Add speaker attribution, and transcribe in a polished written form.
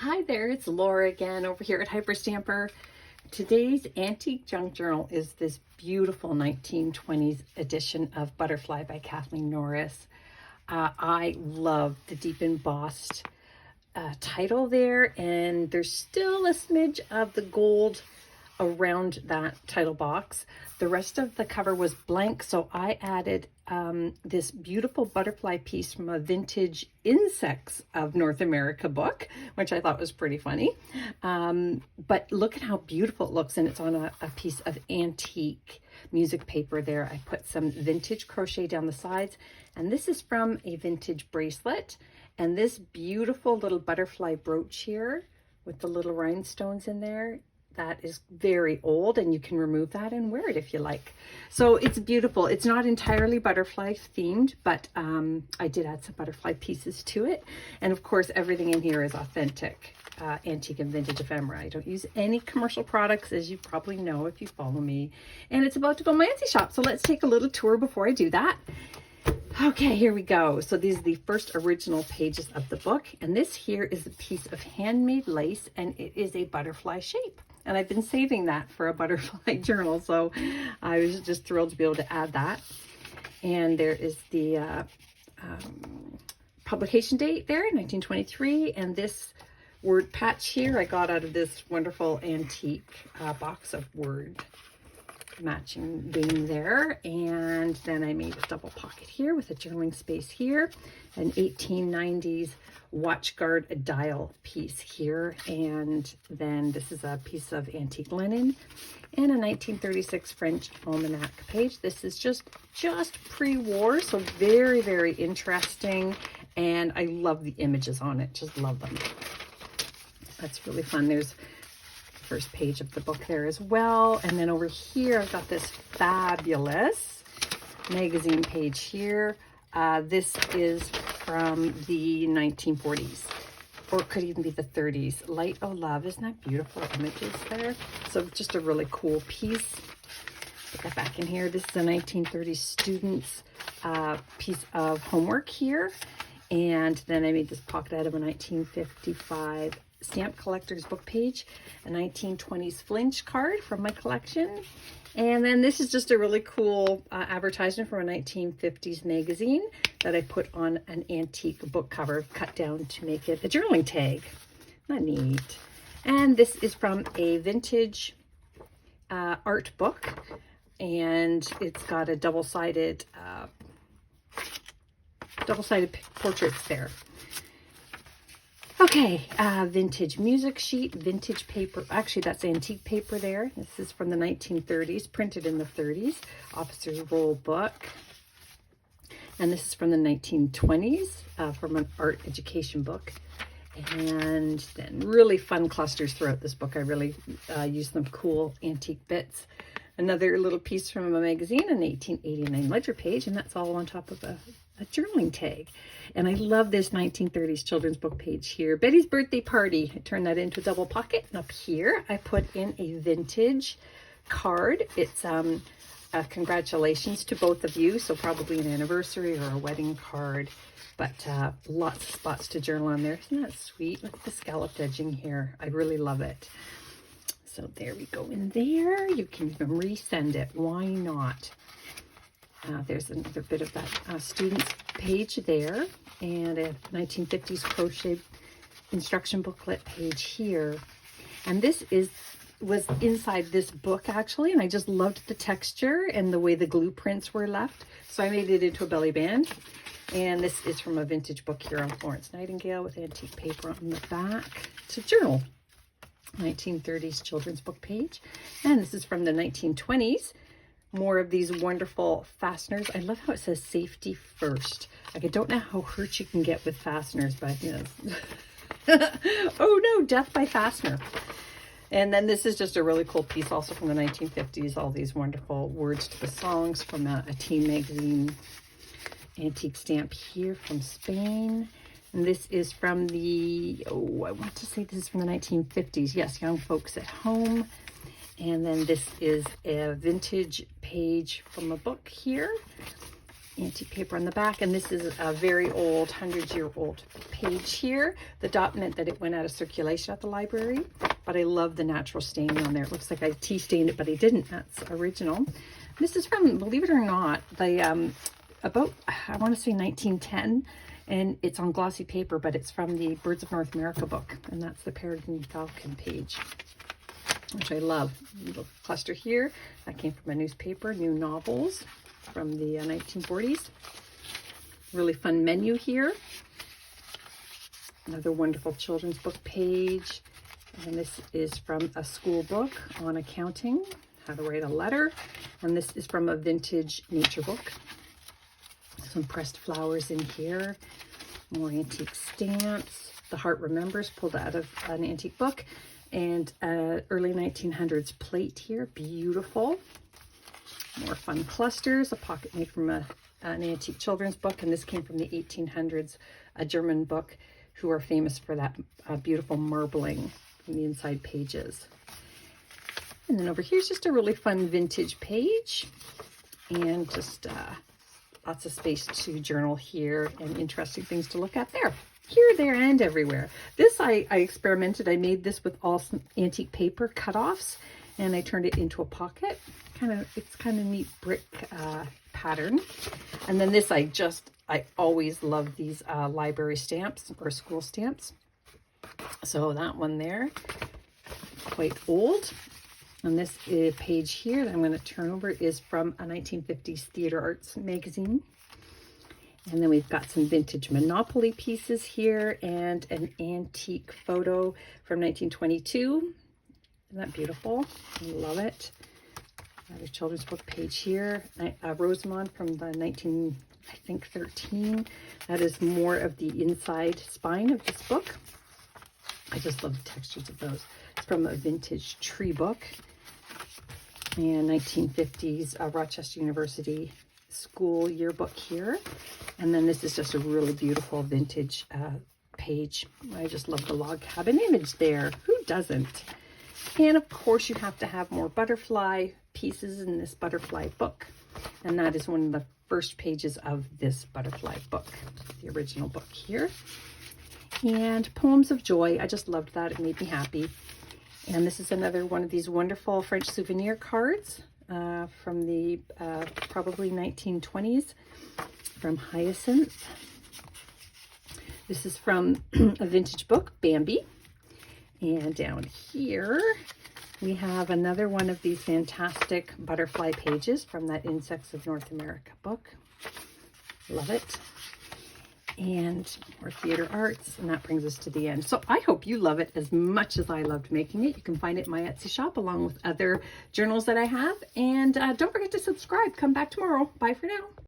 Speaker 1: Hi there, it's Laura again over here at Hyperstamper. Today's antique junk journal is this beautiful 1920s edition of Butterfly by Kathleen Norris. I love the deep embossed title there, and there's still a smidge of the gold around that title box. The rest of the cover was blank, so I added this beautiful butterfly piece from a vintage Insects of North America book, which I thought was pretty funny. But look at how beautiful it looks, and it's on a piece of antique music paper there. I put some vintage crochet down the sides, and this is from a vintage bracelet. And this beautiful little butterfly brooch here with the little rhinestones in there, that is very old, and you can remove that and wear it if you like. So it's beautiful. It's not entirely butterfly themed, but I did add some butterfly pieces to it. And of course, everything in here is authentic antique and vintage ephemera. I don't use any commercial products, as you probably know if you follow me. And it's about to go in my Etsy shop. So let's take a little tour before I do that. Okay, here we go. So these are the first original pages of the book. And this here is a piece of handmade lace, and it is a butterfly shape. And I've been saving that for a butterfly journal, so I was just thrilled to be able to add that. And there is the publication date there, 1923, and this word patch here I got out of this wonderful antique box of word matching being there. And then I made a double pocket here with a journaling space here, an 1890s watch guard dial piece here, and then this is a piece of antique linen and a 1936 French almanac page. This is just pre-war, so very, very interesting, and I love the images on it. Just love them. That's really fun. There's first page of the book there as well. And then over here, I've got this fabulous magazine page here. This is from the 1940s, or it could even be the 30s. Light O' Love. Isn't that beautiful images there? So just a really cool piece. Put that back in here. This is a 1930s student's piece of homework here. And then I made this pocket out of a 1955 stamp collector's book page, a 1920s flinch card from my collection. And then this is just a really cool advertisement from a 1950s magazine that I put on an antique book cover, cut down to make it a journaling tag. Not neat. And this is from a vintage art book, and it's got a double-sided portraits there. Okay, vintage music sheet, vintage paper. Actually, that's antique paper there. This is from the 1930s, printed in the 30s. Officer's Roll book. And this is from the 1920s, from an art education book. And then really fun clusters throughout this book. I really use some cool antique bits. Another little piece from a magazine, an 1889 ledger page, and that's all on top of a journaling tag. And I love this 1930s children's book page here. Betty's Birthday Party. I turned that into a double pocket. And up here, I put in a vintage card. It's congratulations to both of you. So probably an anniversary or a wedding card. But lots of spots to journal on there. Isn't that sweet? Look at the scalloped edging here. I really love it. So there we go in there. You can even resend it. Why not? There's another bit of that student's page there, and a 1950s crochet instruction booklet page here. And this was inside this book actually, and I just loved the texture and the way the glue prints were left. So I made it into a belly band. And this is from a vintage book here on Florence Nightingale with antique paper on the back to journal. 1930s children's book page. And this is from the 1920s. More of these wonderful fasteners. I love how it says safety first. Like, I don't know how hurt you can get with fasteners, but you know. Oh no, death by fastener. And then this is just a really cool piece also from the 1950s. All these wonderful words to the songs from a teen magazine antique stamp here from Spain. And this is from the, I want to say this is from the 1950s. Yes, Young Folks at Home. And then this is a vintage page from a book here. antique paper on the back, and this is a very old, 100-year-old page here. The dot meant that it went out of circulation at the library, but I love the natural stain on there. It looks like I tea stained it, but I didn't. That's original. This is from, believe it or not, the about, I want to say 1910, and it's on glossy paper, but it's from the Birds of North America book, and that's the Peregrine Falcon page, which I love. Little cluster here, that came from a newspaper, New Novels from the 1940s. Really fun menu here. Another wonderful children's book page, and this is from a school book on accounting, how to write a letter, and this is from a vintage nature book. Some pressed flowers in here, more antique stamps. The Heart Remembers, pulled out of an antique book, and early 1900s plate here, beautiful. More fun clusters, a pocket made from an antique children's book, and this came from the 1800s, a German book who are famous for that beautiful marbling from the inside pages. And then over here is just a really fun vintage page, and just lots of space to journal here and interesting things to look at there. Here, there, and everywhere. This I experimented. I made this with all some antique paper cutoffs, and I turned it into a pocket. It's kind of neat brick pattern. And then this, I always love these library stamps or school stamps. So that one there, quite old. And this page here that I'm going to turn over is from a 1950s theater arts magazine. And then we've got some vintage Monopoly pieces here and an antique photo from 1922. Isn't that beautiful? I love it. Another children's book page here. Rosamond from the 13. That is more of the inside spine of this book. I just love the textures of those. It's from a vintage tree book. And 1950s Rochester University school yearbook here. And then this is just a really beautiful vintage page. I just love the log cabin image there. Who doesn't? And of course you have to have more butterfly pieces in this butterfly book. And that is one of the first pages of this butterfly book, the original book here. And Poems of Joy. I just loved that. It made me happy. And this is another one of these wonderful French souvenir cards from the probably 1920s from Hyacinth. This is from a vintage book, Bambi. And down here we have another one of these fantastic butterfly pages from that Insects of North America book. Love it. And more theater arts, and that brings us to the end. So I hope you love it as much as I loved making it. You can find it in my Etsy shop along with other journals that I have. And don't forget to subscribe. Come back tomorrow. Bye for now.